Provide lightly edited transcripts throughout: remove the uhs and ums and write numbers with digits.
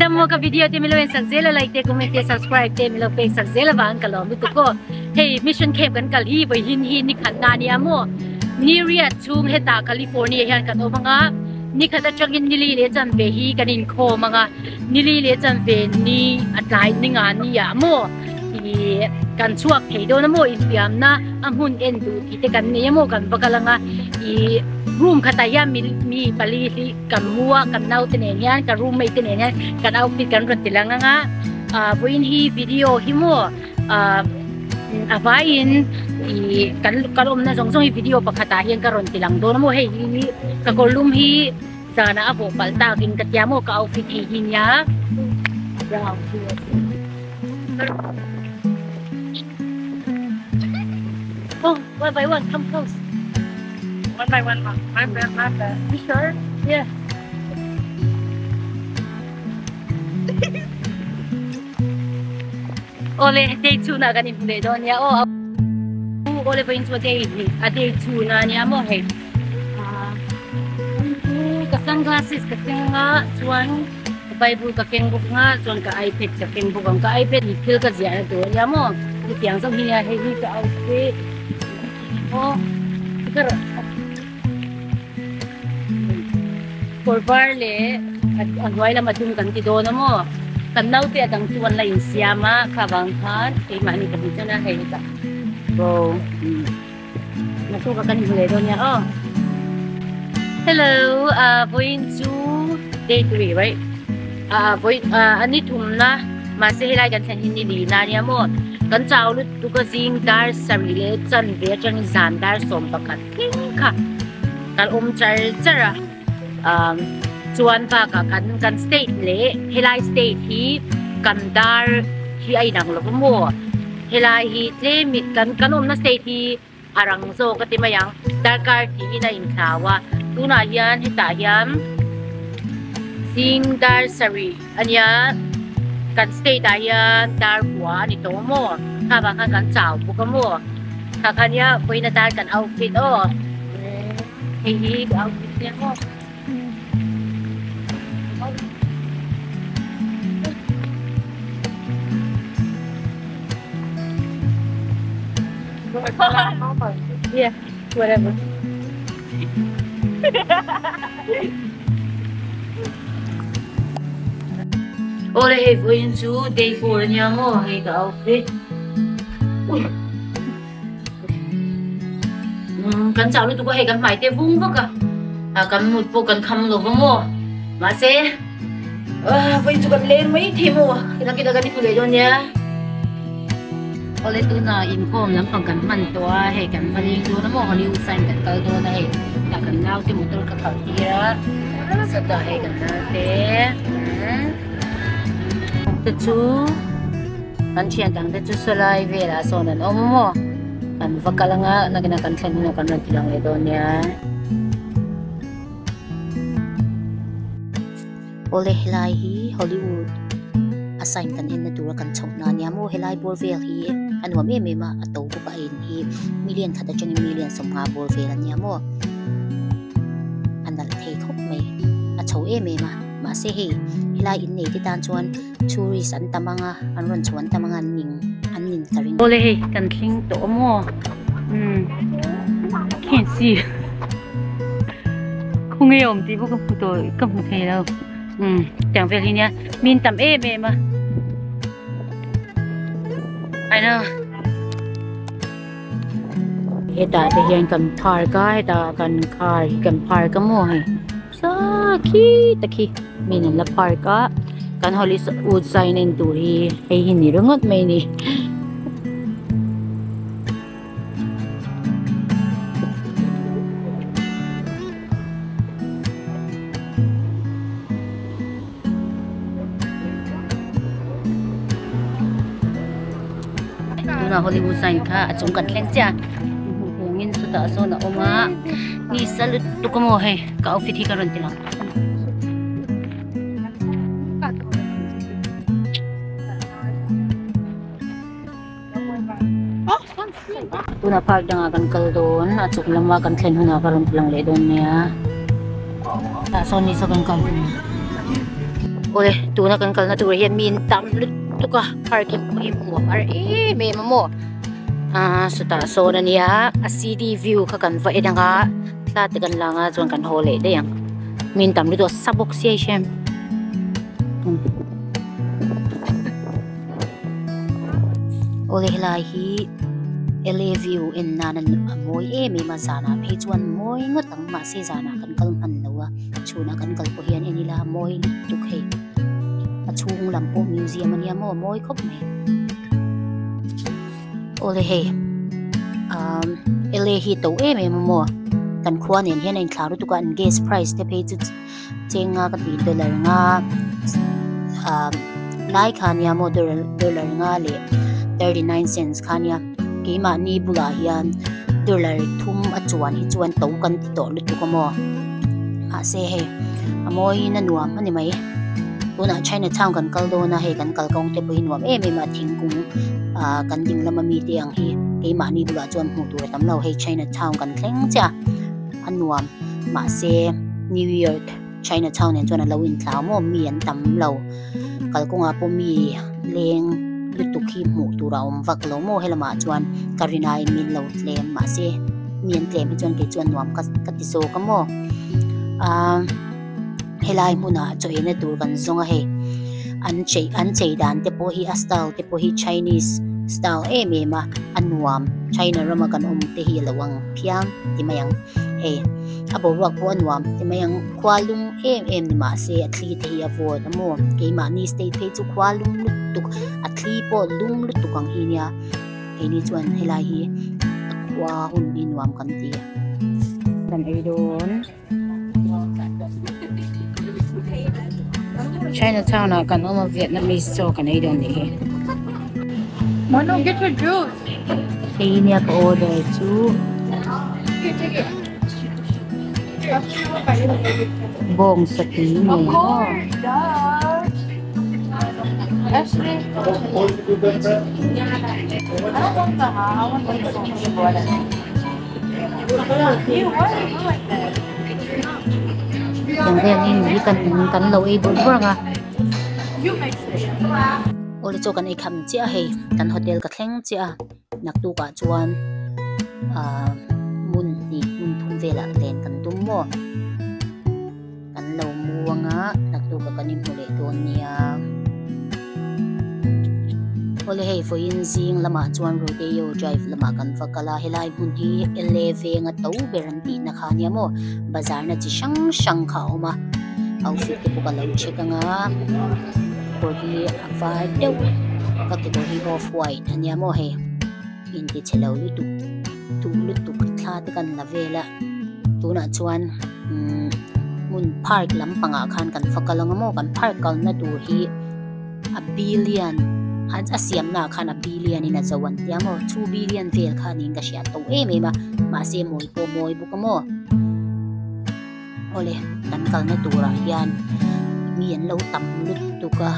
mo ka video te milo en sakzela like te comment te subscribe te milo pe sakzela wang kalom tu ko hey mission camp kan kali bai hin ni khan na ni amo ni ria chung heta California hian kan omanga ni khata changin nili le chan ve hi kanin kho manga nili le chan ve ni atlai ninga ni ya mo i kan Chhuak thei do na mo in piam na Hmun en du ti te kan ni mo kan bakalanga i room khata ya mi pali li kan muwa kan nau te ne yan ka room mate te ne yan kan outfit kan ron tilanga nga voin hi video hi mo avain i kan kalom na song hi video pakhata hian karon tilang do na mo hey ni ka kolum hi sana abo palta king katya mo ka outfit hi hinya oh one by one come close one by one my bad you sure yeah ole day 2 na ganin play do niya oh ole pa into day day 2 na niya mo hey ka sunglasses ka tinga chuan Bible ka kengbuk nga chuan ka iPad ka kengbuk ang ka iPad hikil ka zia do niya mo tiang sang hiya hey ka outfit oh ikar for barle at anway la madung kan ti do na mo kanau te adang chuan la in siama khabang khan e mani ka bi chana hey ka go na tu ka kan hule do niya oh hello going to day 3 right ani thum na ma se helai kan than ni li na niya mo kan chaw lu tu ka jing dar sari le chan ve chang zan dar som pakat king kha kal char chara chuan pa ka kan state le helai state hi kan dar hi ai nang lo mo helai hi tle mit kan na state hi arang zo ka ti mayang dar kar ti na in thawa tuna hian hita hian sing dar sari anya kan state da hian dar kwa ni to mo ka ba kan chaw bu ka mo ka kanya poina dar kan outfit oh hi outfit niya mo yeah, whatever. Ole hey going to day 4 niya mo hey ka outfit. Uy. Kan chaw lu tu ko hey kan mai te vung va ka. Kan mut po kan kham lo va mo. Ma se. Voi tu kan len mai thi mo. Kita kan ni pulai don ya. Ole tu na inform lam pang kan man to hey kan paling tu na mo Hollywood sign kan kal do na hey. Ta kan nau te motor ka khal tira. Sa da hey kan na te. Te chu kan chian tang te chu solai ve la so nan om mo. Kan vakalanga na kan thlan na kan ran tilang le do nya. Ole helai hi Hollywood assign kan in na dura kan chawna niya mo helai borvel hi anwa me ma ataw bu ka in hi million khata chang million som nga borvel niya mo anal thei khop me a chaw e me ma se hi helai in nei ti tan chuan tourist an tamanga an ron chuan tamanga ning an nin karing ole he kan thing to mo can't see không nghe om ti bu ka photo ka mu thei đâu chẳng việc gì nha min tầm êm mà I know hiện tại thì hiện cần park cái ta cần car cần park cái mua hay sa khi mình là park cái cần Hollywood sign in turi hay hình như ngất mày nè na Hollywood sign ka at sung kan Leng cha hungin su ta so na oma ni salut tu ko mo he ka outfit hi karon tilang tu na park dang kan kal don at sung lama kan Leng huna karon tilang le don niya ta so ni sa kan kal Ôi, tu na kan kal na tu hian min tam lut tu ka parking hi mu ar e me mamo. Suta so na niya a city view ka kan va edanga ta te kan langa chon kan hole de yang. Min tam lut sabok sia shem. Ôi lai hi LA view in nanan moi e me ma sana page 1 moi ngotang ma se sana kan kal man lawa chuna kan kal ko hian enila moi tu khe achung lampo museum ania mo moi khop me ole he LA hi to e me mo kan khwan en hian in thlar tu kan gas price te page chenga ka ti dollar nga lai khania mo dollar nga le 39 cents khania kima ni bula hian dollar thum achuan hi chuan to kan ti to lu tu ko mo se he amoi na nuam ani mai una Chinatown kan kal do na he kan kal kong te pui nuam em ma thingkung kan ding lama mi te ang hi kima ni bula chuan mu tu tam lo he Chinatown kan thleng cha anuam ma se New York Chinatown en chuan lo in thlau mo mi an tam lo kal konga po mi leng lutuk hi mu tu raum vak lo mo helama chuan karina in min lo tlem ma se mien tlem hi chuan ke chuan nuam ka ti so ka mo helai muna choi na tur kan zonga he an chei dan te po hi style te po hi Chinese style ma anuam China rama kan te hi lawang phiam ti mayang he abo wak po anuam ti mayang khwalung ni ma se athli te hi avod mo ke ma ni state phe chu khwalung lutuk athli po lung lutuk ang hi nya ke ni chuan helai hi akwa hun ni nuam kan ti kan ai don Chinatown kan Vietnamese so kan ai don ni Mano, get your juice. ini aku order too. Here, take it. Bong sa tingin. Of course, duh. Ashley. I don't want the I want the water. You, why are you like that? Yang ini kan lau ibu nga. You make sense. Uli cho kan ikam chia he kan hotel ka thleng chia naktu ka chuan mun thum vela len kan tum mo kan lo muanga naktu ka kanin hule don nia Uli he fo in zing lama chuan rodeo drive lama kan fakala helai mun hi 11 nga to beranti na khania mo bazar na chi shang khauma outfit ke ko lo cheka nga Body avar daw kakibori off white anya mo he hindi chelaw lutu thla te kan la vela tuna chuan mun park lampanga khan kan fakalang mo kan park kal na tur hi a billion han asiam na khan a billion in a zawan ya mo 2 billion vel khan in ka sha to ma se moi bu ka mo ole kan kal na tura yan mian lo tam lut tu ka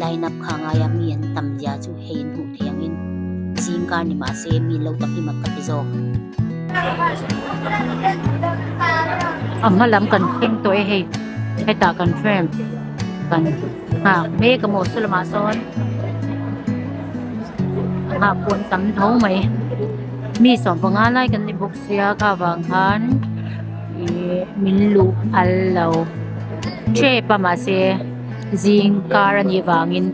line up khanga ya mian tam ja chu hein hu thiangin sim kar ni ma se mi lo tam hi mak ka zo lam kan theng to he hai ta kan frame kan me ka mo sulama son pun tam thau mai mi som panga lai kan ni buk sia ka wang han min lu allo che pa ma se zing kar ani wangin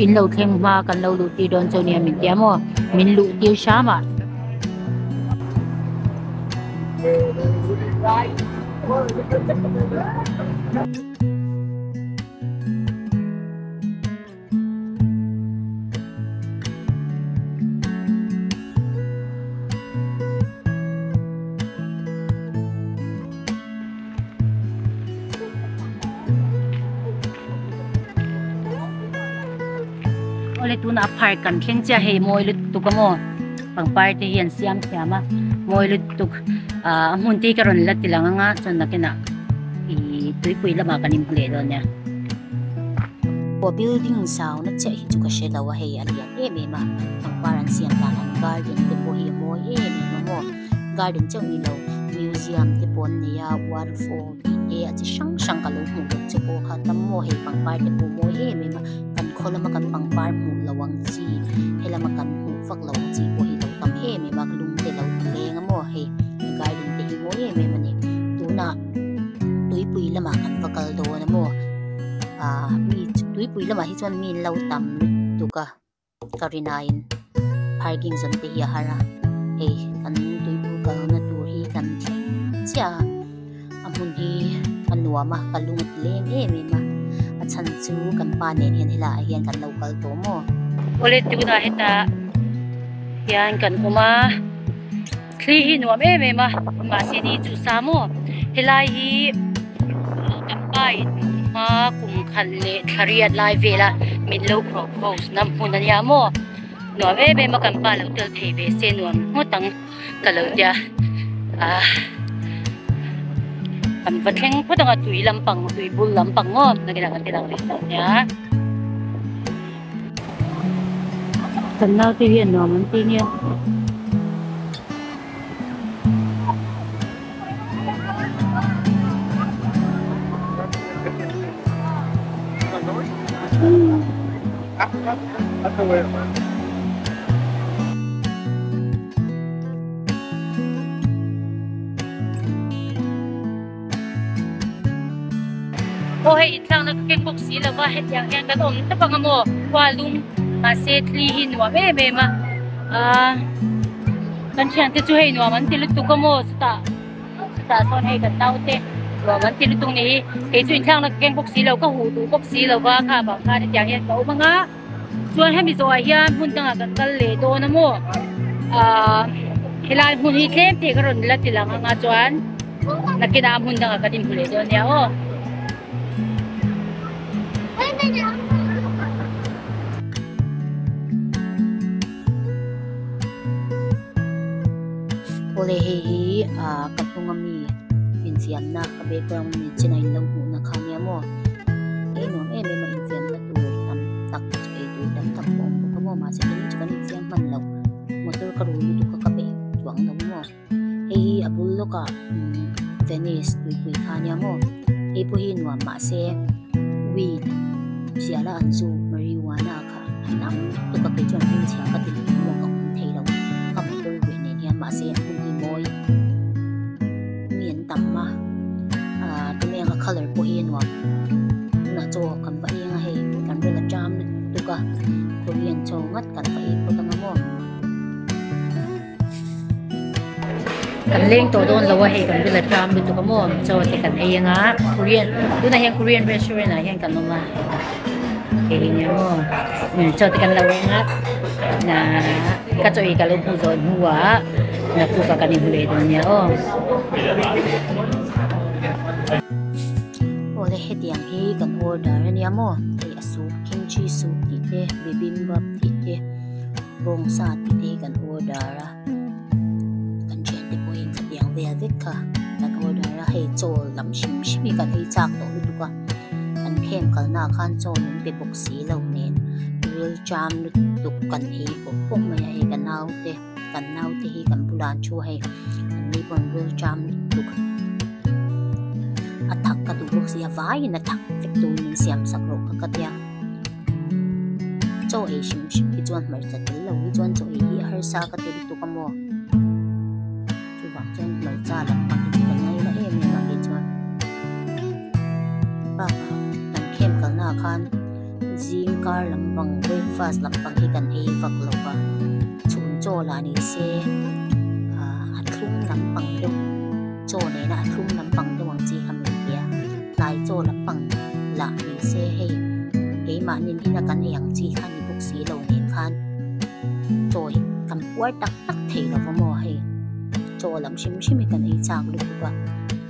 in lo thleng ma kan lo lu ti don chonia min tiamo min lu ti shama Ole tu na park kan thleng cha he moi lut tu ka mo pang party hian siam thiama moi lut tu mun ti ka ron la tilanga nga chon na kena I tui pui lama kan im ple don ya o building sao na che hi chu ka she lawa he alia me ma pang paran siam ta kan garden te po hi moi me mo garden chang ni lo museum te pon ne ya waterfall e a chi sang sang ka lo mu lo che po kha tam mo he pangpar te po mo he me ma kan kholama kan pangpar mu lawang chi helama kan hu fak lo chi po hi lo tam he me ma lung te lo leng mo he garden te hi mo he me ma ni tu na tui pui lama kan vakal do na mo mi tui pui lama hi chuan min lo tam tu ka karinain parking zon te hi hara he kan tui pu ka na tur hi kan chia amun hi anuama kalung leng e me ma a chan chu kan pa nen hen hila hian kan local to mo ole tu da heta hian kan uma thli hi nuam em em ma se ni chu samo helai hi kan pai ma kum khan le thariat lai vela min lo propose nam hunan ya mo nuam em em kan pa lo tel thei ve se nuam ho tang kalo dia kan vatleng po tanga tui lampang tui bul lampang ngo nagina kan tilang ya kan nau ti hian nuam an ti nia oh hey itlang nagkeng boksi la ba het yang kan om tapang mo walum ase thli hin wa me me ma kan chian te chu hey no man tilu tu ko mo sta son hey kan tau te wa man tilu tung ni he chu itlang nagkeng boksi lo ka hu tu boksi lo ba kha ba kha ni yang yan ka o mga chuan he mi zo hian hun tanga kan kal le do na mo helai hun hi tlem te karon la tilang nga chuan nakina hun tanga ka din hule do nia o ole he katungami infiam na ka background ni chinai lo mu na khania mo e no e me ma infiam na tu tam tak e tu tam tak mo ko mo ma se ni chuan infiam man lo motor ka ru tu ka be chuang no mo he abul lo ka Venice tu pui khania mo e pu hi nuam ma se weed siala anzu marijuana ka nam tu ka ke chuan hin chia ka ti mo ka thei lo ka motor we ne hian ma se boy mien tamma tu me nga color po hi nuam na cho kan va nga he kan bela jam tu ka korean cho ngat kan fa po tanga mo kan leng to don lawa he kan bela jam tu ka mo cho te kan ai nga korean tu na hian korean restaurant na hian kan no ma ke ni mo cho te kan lawa nga na ka cho i ka lo pu zo nuwa na tu ka kanin hule do niya ole he tiang hi kan order niya mo ai asu kimchi soup ti te bibimbap ti te bong sa ti te kan order kan chen te point ka tiang ve vek ka kan order he chol lam shim shimi kan ei chak to lu ka kan khem kal na khan chol nin pe boxi lo nen real jam lu tuk kan ei pok mai ai kan nau te hi kan bulan chu hai kan ni bon real jam tuk athak ka tu boxi vai na thak fek tu nin siam sakro ka katya cho ei shim shim ki chuan mar chat lo hi chuan cho ei har sa ka te tu ka mo chu wang chen mar cha lam pang ki kan ngai la em ma ki chuan ba kan khem kal na khan zing kar lampang breakfast lampang hi kan ei vak lo ba chun cho la ni se atlung lampang do cho ne na atlung lampang do wang chi kham ya lai cho lampang la ni se he ke ma nin ina kan yang chi khan ni buk si lo nen khan choi kam puar tak tak thei lo mo he cho lam shim shim kan ei chak lu ba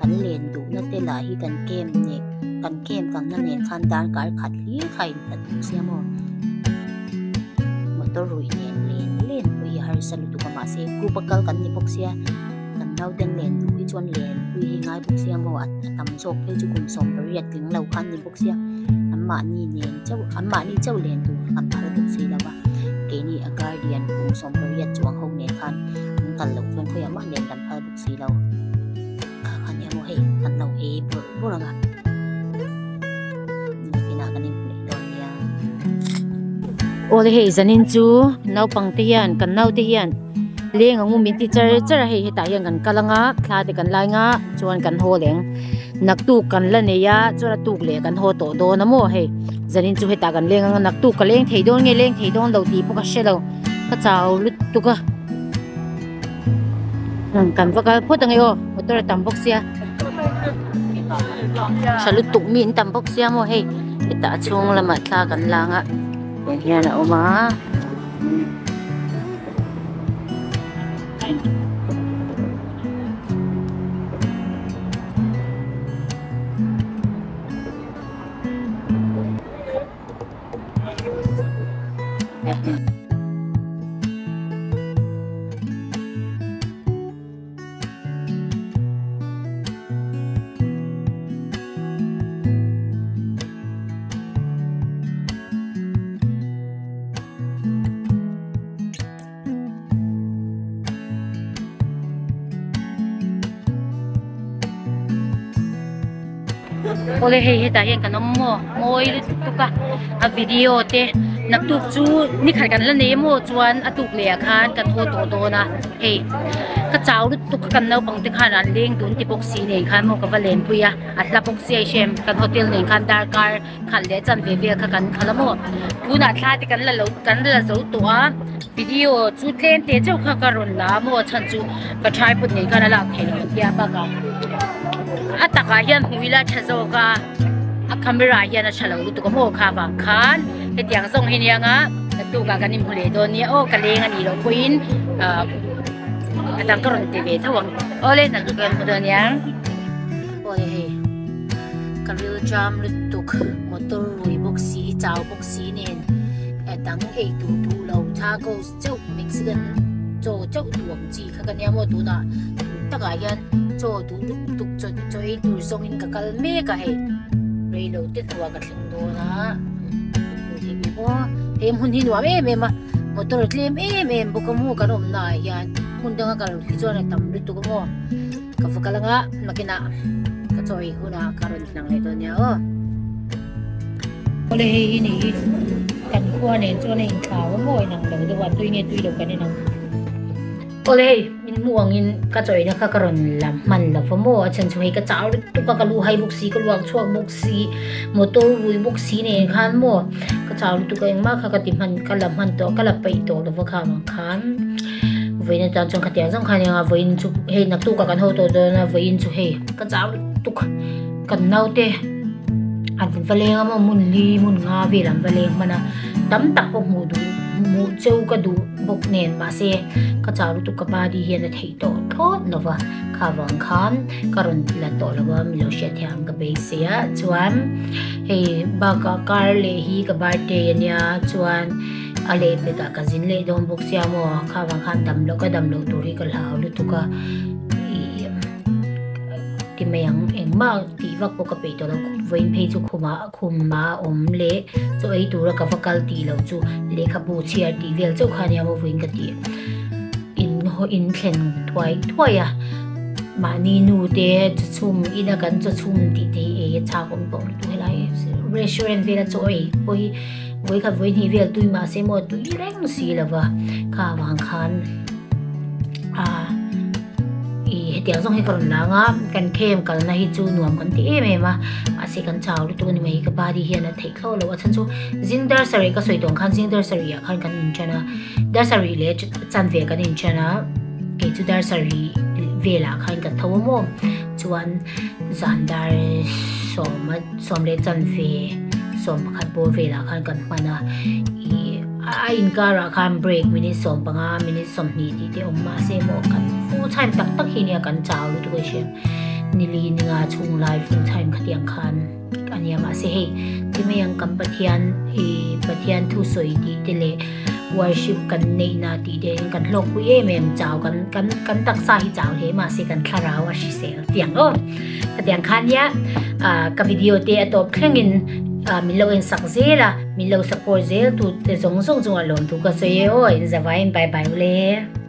kan len du na te la hi kan kem ne kan kem kan na nen khan dan kar khat li khai ta sia mo motor rui len pui har salu tu ka ma se group kal kan ni bok sia kan nau den len du hi chuan len pui hi ngai bok sia mo atam chok pe chu kum som periat king lo khan ni bok sia amma ni nen chau amma ni chau len du kan thar bok si la ba ke ni a guardian kum som periat chuang ho ne khan kan lo chuan phoi amma nen kan thar bok si lo ka khan ya mo hey kan lau he buranga kina kanin pule don ya ole he zanin chu nau pang te hian kan nau te hian leng angu min ti char he ta hian kan kalanga thla te kan lai nga chuan kan ho leng nak tu kan la ne ya chura tuk le kan ho to do na mo he zanin chu he ta kan leng nak tu ka leng thei don nge leng thei don lo ti pu ka shelo ka chau lut tu ka kan va ka phot ang yo motor tam box ya salut tuk min tam box ya mo he ta chung la ma thla kan la nga hian na oma ole he ta hian kan mo moi tu ka a video te nak tu chu ni khar kan la ne mo chuan atuk le khan kan ho to do na he ka chau lu tu kan no pang te khan an leng dun ti box si ne khan mo ka valen puya atla box si shem kan hotel ne khan dar kar khan le chan ve ve kha kan khala mo tu na thla ti kan la zo to a video chu tlen te chau kha ka ron la mo chan chu ka thai put ne kan la thei ya ba ka ataka hian huila chazoka a camera hian a chalo tu ko mo kha ba khan he tiang song hin yanga tu ka kanin phule do ni o ka leng ani lo queen atang karon tv thawang ole na tu kan do nyang ole he karil jam lutuk motor rui boxi chau boxi nen atang e tu lo tha go chau mexican cho chau duang chi kha kan ya mo tu na taka hian cho tu tuk cho e tur song in ka kal me ka he reilo te thwa ka thling do na he mi bo em hun hi nuam em ma motor tlem em bu ka mu ka rom na hian mun danga kal hi cho na tam lu tu ko mo ka fa kalanga makina ka choi huna karon nang le do nya o ole he hi ni kan khwa ne cho ne thaw mo nang lo do wa tui nge tui lo ka ne nang ole min muang in ka choi na kha karon lam man la fo mo chen choi ka chaw tu ka lu hai boxi ka luak chuak boxi motor rui boxi ne khan mo ka chaw tu ka engma kha ka ti man ka lam man to ka la pai to lo va kha mang khan vein ta chong khatia jong khan ya vein chu he nak tu ka kan ho to do na vein chu he ka chaw tu kan nau te an valeng ama mun li mun nga ve lam valeng mana tam tak ho mu du mu cheu ka du bok nen ma se ka charu tu ka badi hian a thei to thot lova khawang khan karon la to lova milo sha thiam ka be se ya chuan he ba ka kar le hi ka birthday ania chuan ale pe ka jin le don bok sia mo khawang khan dam lo tu ri ka lau lu tu ka ti mayang engma ti vak po ka pe to vein phe chu khuma om le cho ei tu ra ka vakal ti lo chu le kha bu chia ti vel chu khania mo vein ka ti in thlen thwai ya ma ni nu te chum ina kan chum ti te e cha kom to tu helai restaurant vela cho ei voi kha voi ni vel tui ma se mo tu reng si lawa kha wang khan tiang song he karon langa kan kem kal na hi chu nuam kan ti em ma ase kan chaw lu tu ni mai ka bari hian a thei thlo lo a chan chu jingdar sari ka soi dong khan jingdar sari ya khan kan in chana dar sari le chan ve kan in chana ke chu dar sari vela khan ka thaw mo chuan zandar som le chan ve som khat bo vela khan kan mana in kara khan break minute som panga minute som ni ti te omma se mo kan full time tak hi nia kan chaw lu tu she nili ninga chung lai full time khatiang khan ania ma se he ti me yang kam pathian thu soi ti te le worship kan nei na ti de kan lok pu em chaw kan tak sa hi chaw he ma se kan thlara wa shi se tiang o khatiang khan ya ka video te atop thlengin milo in sakzela milo support zel tu te zong alon tu ka se o in zavain bye bye le